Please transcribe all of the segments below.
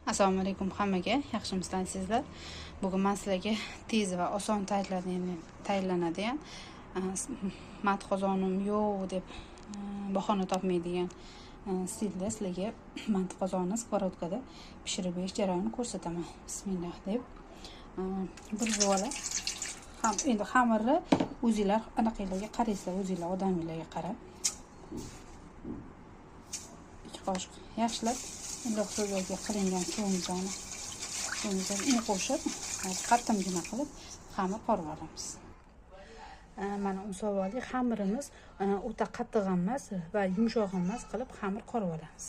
Assalomu alaykum hammaga, yaxshimisizlar? Bugun men sizlarga tez va oson tayyorlanadigan mat qozonim yo'q deb bahona topmaydigan stilda sizlarga mat qozonni skоворodkada pishirib berish jarayonini ko'rsataman. Bismillah deb. Bir zola endi xamirni o'zingizlar anaqalarga qaraysizlar, o'zingizlar odamingizlarga qarab. 2 qoshiq yaxshilab bundoq so'zlarga qilingan suvimizni qo'shib, qattimgina qilib xamir qorib olamiz. Mana unsovali xamirimiz o'ta qattiq emas va yumshoq emas qilib xamir qorib olamiz.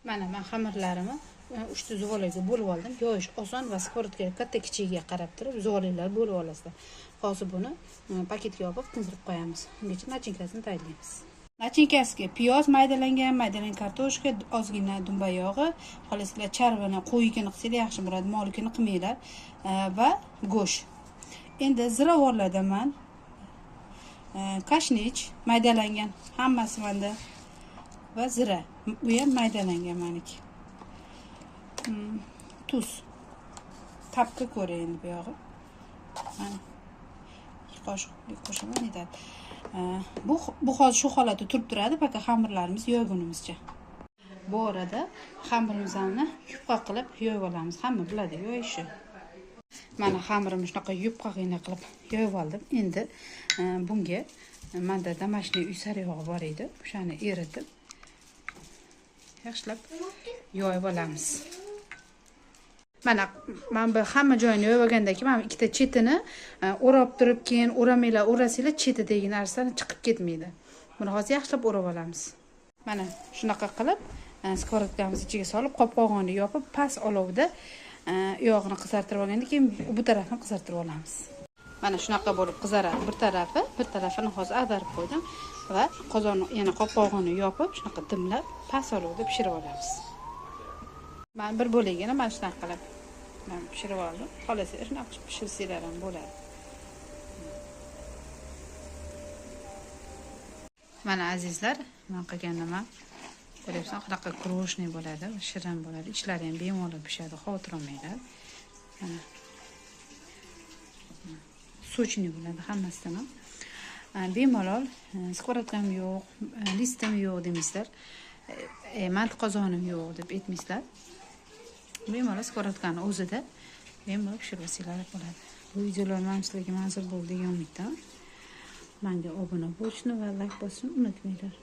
Mana men xamirlarimni 3 ta zuvolaga bo'lib oldim. Yoyish oson va skоворodkaga katta kichigiga qarab turib zuvolalar bo'lib olasizlar. Hozir buni paketga yopib tindirib qo'yamiz. Ungacha nachinkasini tayyorlaymiz. Nachinkasiga piyoz maydalangan kartoshka, ozgina dumba yog'i, xolasizlar charvini qo'yigini qilsanglar yaxshi bo'ladi, molikini qilmanglar va go'sht. Endi ziravorlarda men kashnich maydalangan, hammasi menda va zira, bu ham maydalangan meniki. Tuz. Tapga ko'ra endi bu yog'i. Mana 2 qoshiq qo'shaman edi. Bu hozir shu holatda turib turadi, faqat xamirlarimiz yoygunimizcha. Bu orada xamirimizni yupqa qilib yoyib olamiz. Hamma biladi yoyishni. Mana xamirimni shunaqa yupqagina qilib yoyib oldim. Endi bunga menda damashniy uy sariyog'i bor edi. O'shani eritib yaxshilab yoyib olamiz. Mana men bu hamma joyini yoyib olgandan keyin men ikkita chetini o'rab turib, keyin o'ramanglar, o'rasanglar chetidagi narsalar chiqib ketmaydi. Buni hozir yaxshilab o'rab olamiz. Mana shunaqa qilib skоворodkamiz ichiga solib, qopqog'ini yopib, past olovda yog'ini qizartirib olgandan keyin bu tarafini qizartirib olamiz. Mana shunaqa bo'lib qizaradi bir tarafini hozir ag'darib qo'ydim va qozonni yana qopqog'ini yopib, shunaqa dimlab, past olovda pishirib olamiz. Men bir bo'lagini mana shunaqa qilib pishirib oldim. Xolasizlar shunaqa pishirsanglar ham bo'ladi. Mana azizlar, men qilgan nima? Ko'ryapsizlar, qanaqa kroshney bo'ladi, shirin bo'ladi. Ichlari ham bemalol pishadi, xavotir olmanglar. Mana sochni bo'ladi hammasidan ham. Bemalol skоворodkam yo'q, listim yo'q demaysizlar. Mant qozonim yo'q deb aytmaysizlar. Bemalol skоворodkani o'zida bemalol pishirib olsanglar bo'ladi. Bu videolar men sizlarga manzur bo'ldi degan umiddaman. Menga obuna bo'lishni va like bosishni unutmanglar.